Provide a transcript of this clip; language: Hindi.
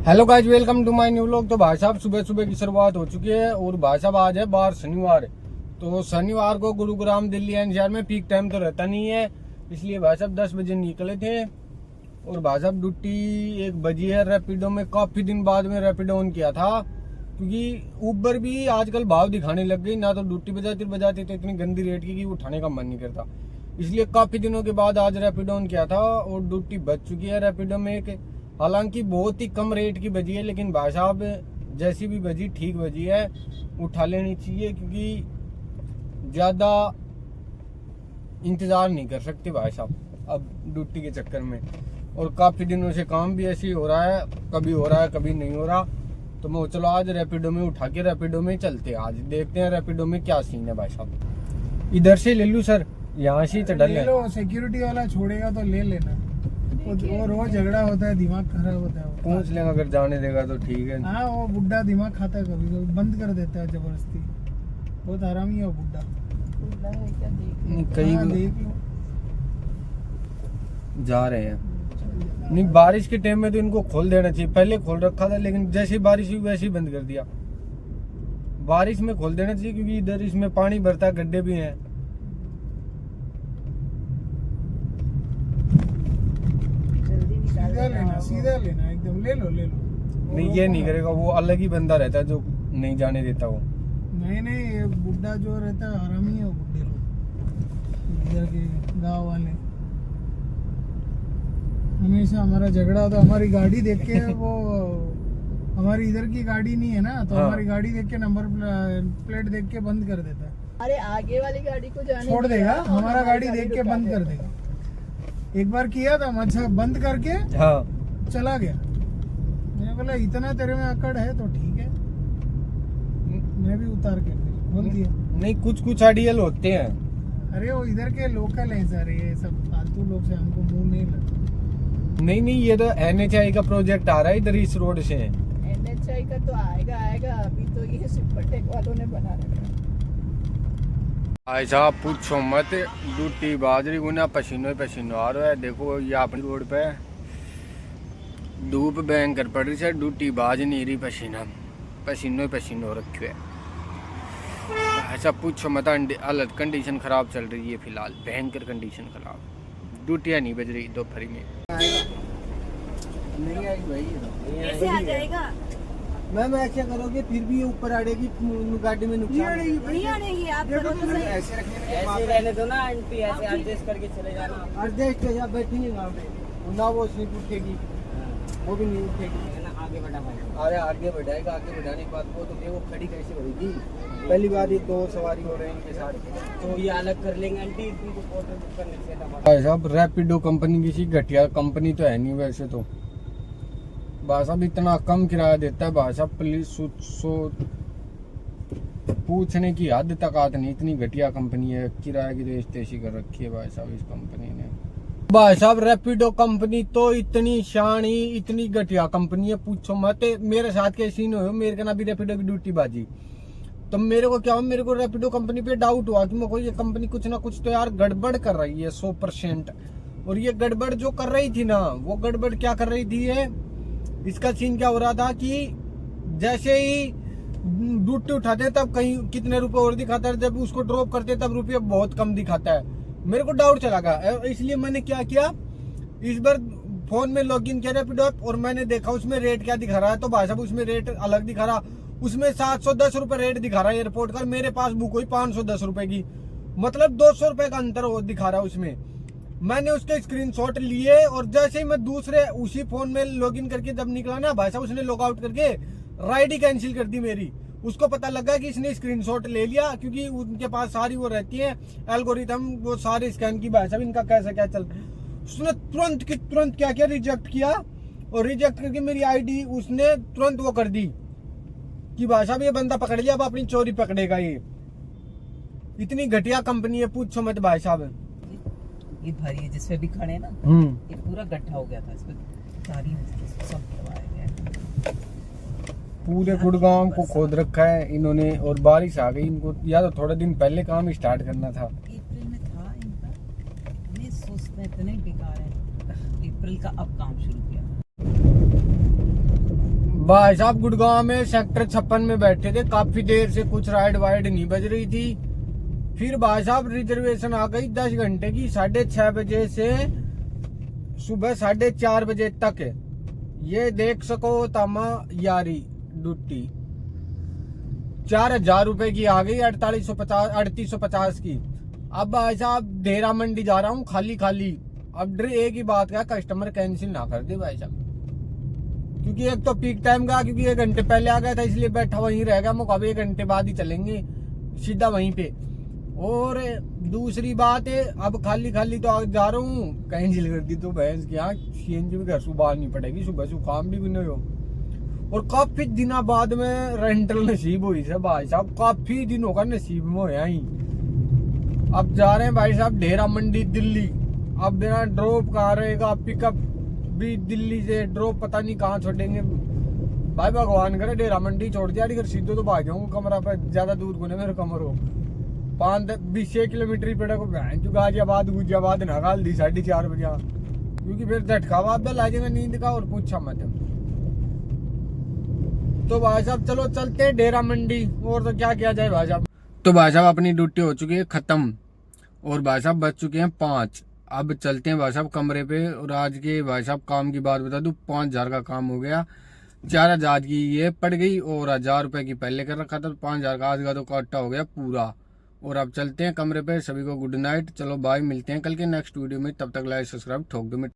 Hello guys, welcome to my new vlog. तो भाई साहब सुबह सुबह की शुरुआत हो चुकी है और भाई साहब आज है बार शनिवार। तो शनिवार को गुरुग्राम दिल्ली एनसीआर में पीक टाइम तो रहता नहीं है, इसलिए भाई साहब 10 बजे निकले थे और भाई साहब ड्यूटी 1 बजी है। रैपिडो में काफी दिन बाद में रैपिडो ऑन किया था, क्योंकि ऊबर भी आजकल भाव दिखाने लग गई ना। तो ड्यूटी बजाती तो इतनी गंदी रेट की उठाने का मन नहीं करता, इसलिए काफी दिनों के बाद आज रैपिडो ऑन किया था और ड्यूटी बच चुकी है रैपिडो में। एक हालांकि बहुत ही कम रेट की बजी है, लेकिन भाई साहब जैसी भी बजी ठीक बजी है, उठा लेनी चाहिए, क्योंकि ज्यादा इंतजार नहीं कर सकते भाई साहब अब ड्यूटी के चक्कर में। और काफी दिनों से काम भी ऐसे ही हो रहा है, कभी हो रहा है कभी नहीं हो रहा। तो मैं चलो आज रैपिडो में उठा के रैपिडो में चलते हैं, आज देखते हैं रैपिडो में क्या सीन है भाई साहब। इधर से ले लूं सर, यहाँ से चढ़ ले लो। सिक्योरिटी वाला छोड़ेगा तो ले लेना, वो रोज झगड़ा होता है, दिमाग खराब होता है। पूछ लेंगे, अगर जाने देगा तो ठीक है। हाँ, वो बुड्ढा दिमाग खाता है, कभी कभी बंद कर देता है जबरदस्ती। बहुत आरामी है वो बुड्ढा। कहीं देख लो, जा रहे हैं। नहीं, बारिश के टाइम में तो इनको खोल देना चाहिए, पहले खोल रखा था लेकिन जैसे ही बारिश हुई वैसे ही बंद कर दिया। बारिश में खोल देना चाहिए, क्योंकि इधर इसमें पानी भरता है, गड्ढे भी हैं। सीधा लेना एकदम, ले लो। नहीं, ये नहीं करेगा, वो अलग ही बंदा रहता है जो नहीं जाने देता वो। नहीं, ये बुड्ढा जो रहता है हरामी है वो बुड्ढे लोग, इधर के गांव वाले। हमेशा हमारा झगड़ा होता, हमारी गाड़ी देख के वो हमारी इधर की गाड़ी नहीं है ना, तो हाँ। हमारी गाड़ी देख के नंबर प्लेट देख के बंद कर देता है। अरे आगे वाली गाड़ी को जाने छोड़ देगा, दिया, हमारा गाड़ी देख के रुका बंद दिया। कर देगा। एक बार किया था, अच्छा बंद करके हाँ, चला गया। मैंने बोला इतना तेरे में अकड़ है तो ठीक है, मैं भी उतार के खोल दिया। नहीं, कुछ आइडियल होते हैं। अरे वो इधर के लोकल हैं सर, ये सब फालतू लोग से हमको मुंह नहीं लगता। नहीं, ये तो NHI का प्रोजेक्ट आ रहा है इधर इस रोड से। NHI का तो आएगा, अभी तो ये सुपरटेक वालों ने बना रखा है। ऐसा पूछो मत, ड्यूटी बाजरी गुना पसीनो आ रहा है। देखो ये अपनी रोड पे धूप भयंकर पड़ रही है, ड्यूटी बाज नहीं रही, पसीनो रखे है। ऐसा पूछो मत, हालत कंडीशन खराब चल रही है फिलहाल, भयंकर कंडीशन खराब। ड्यूटियाँ नहीं बज रही दोपहर में। नहीं आई भाई, कैसे आ जाएगा? मैम ऐसे करोगे फिर भी ऊपर अड़ेगी, गाड़ी में नुकसान नहीं आनेगी, आप करो तो सही। ऐसे रहने दो ना आंटी, ऐसे एडजस्ट करके चले जाना। एडजस्ट या बैठेंगे वहाँ पे, ना वो स्लिप उठेगी, वो भी नहीं उठेगी ना आगे बढ़ा भाई। अरे आगे बढ़ाएगा, आगे बढ़ाने के बाद वो तो देखो खड़ी कैसे होगी। पहली बार ये 2 सवारी हो रहे हैं इनके साथ, तो ये अलग कर लेंगे आंटी, तुमको फोटो बुक करने से था। भाई साहब रैपिडो कंपनी किसी घटिया कंपनी तो है नहीं वैसे तो। भाई साहब इतना कम किराया देता है भाई साहब, पुलिस पूछने की हद तक आती नहीं, इतनी घटिया कंपनी है। किराए की रजिस्ट्रेशन कर रखी है भाई साहब इस कंपनी ने। भाई साहब रैपिडो कंपनी तो इतनी शानी, इतनी घटिया कंपनी है, पूछो मत। मेरे साथ के सीन हुए, मेरे का ना भी रैपिडो की ड्यूटी बाजी, तो मेरे को क्या हुआ, मेरे को रैपिडो कंपनी पे डाउट हुआ कि मेरे को ये कंपनी कुछ ना कुछ तो यार गड़बड़ कर रही है 100%। और ये गड़बड़ जो कर रही थी ना, वो गड़बड़ क्या कर रही थी है, इसका सीन क्या हो रहा था कि जैसे ही ड्यूटी उठाते तब कहीं कितने रुपए और दिखाता है, जब उसको ड्रॉप करते तब रुपये बहुत कम दिखाता है। मेरे को डाउट चला गया, इसलिए मैंने क्या किया, इस बार फोन में लॉगिन किया रैपिडो ऐप और मैंने देखा उसमें रेट क्या दिखा रहा है। तो भाई साहब उसमें रेट अलग दिखा रहा, उसमें 710 रुपए रेट दिखा रहा है एयरपोर्ट का, मेरे पास बुक हुई 510 रुपए की, मतलब 200 रुपए का अंतर वो दिखा रहा है उसमें। मैंने उसके स्क्रीनशॉट लिए और जैसे ही मैं दूसरे उसी फोन में लॉगिन करके जब निकला ना भाई साहब, उसने लॉग आउट करके राइड ही कैंसिल कर दी मेरी। उसको पता लगा कि इसने स्क्रीनशॉट ले लिया, क्योंकि उनके पास सारी वो रहती है एल्गोरिथम, वो सारे स्कैन की भाई साहब इनका कैसा क्या चल। उसने तुरंत क्या किया, रिजेक्ट किया, और रिजेक्ट करके मेरी आईडी उसने तुरंत वो कर दी कि भाई साहब ये बंदा पकड़ लिया, अब अपनी चोरी पकड़ेगा। ये इतनी घटिया कंपनी है, पूछो मत भाई साहब। ये भरी है जिसपे भी खड़े ना, ये पूरा गड्ढा हो गया था, इसमें सारी सब करवाया गया, पूरे गुड़गांव को खोद रखा है इन्होंने, और बारिश आ गई, इनको या तो थोड़े दिन पहले काम स्टार्ट करना था। अप्रैल में था इनका, इतने सुस्त है, इतने बेकार है, अप्रैल का अब काम शुरू किया। भाई साहब गुड़गांव में सेक्टर 56 में बैठे थे, काफी देर से कुछ राइड वाइड नहीं बज रही थी। फिर भाई साहब रिजर्वेशन आ गई 10 घंटे की, 6:30 बजे से सुबह 4:30 बजे तक। ये देख सको तमा यारी ड्यूटी 4,000 रुपए की आ गई, 3850 की। अब भाई साहब देरा मंडी जा रहा हूँ खाली खाली। अब डर एक ही बात का, कस्टमर कैंसिल ना कर दे भाई साहब, क्योंकि एक तो पीक टाइम का, क्योंकि 1 घंटे पहले आ गया था इसलिए बैठा वहीं रहेगा। मुझे 1 घंटे बाद ही चलेंगे सीधा वहीं पे। और दूसरी बात है, अब खाली खाली तो जा रहा हूँ, कैंसिल कर दी तो भैंस की यहाँ सीएनजी भी घर से बाहर नहीं पड़ेगी, सुबह से काम भी नहीं हो। और काफी दिनों बाद में रेंटल नसीब हुई है भाई साहब, काफी दिनों का नसीब में होया ही। अब जा रहे हैं भाई साहब डेरा मंडी दिल्ली। अब मेरा ड्रॉप कहाँ रहेगा, पिकअप भी दिल्ली से, ड्रॉप पता नहीं कहाँ छोड़ेंगे भाई, भगवान करे डेरा मंडी छोड़ दिया घर सीधे तो भाग जाऊंगा कमरा पर, ज्यादा दूर को नहीं मेरा कमर हो। 5-20 किलोमीटर ही पड़ेगा भैंस जो गाजियाबाद गुजियाबाद ना गाल दी 4:30 बजे, क्योंकि फिर झटका वापस ला जाएगा नींद का और पूछा मत। तो भाई साहब चलो चलते हैं डेरा मंडी, और तो क्या किया जाए भाई साहब। तो भाई साहब अपनी ड्यूटी हो चुकी है खत्म, और भाई साहब बज चुके हैं 5। अब चलते हैं भाई साहब कमरे पे। और आज के भाई साहब काम की बात बता दूं, 5,000 का काम हो गया, 4,000 की ये पड़ गई और 1,000 रुपए की पहले कर रखा था, 5,000 का आज का तो काटा हो गया पूरा। और अब चलते हैं कमरे पे। सभी को गुड नाइट, चलो बाय, मिलते हैं कल के नेक्स्ट वीडियो में, तब तक लाइक सब्सक्राइब ठोक दो।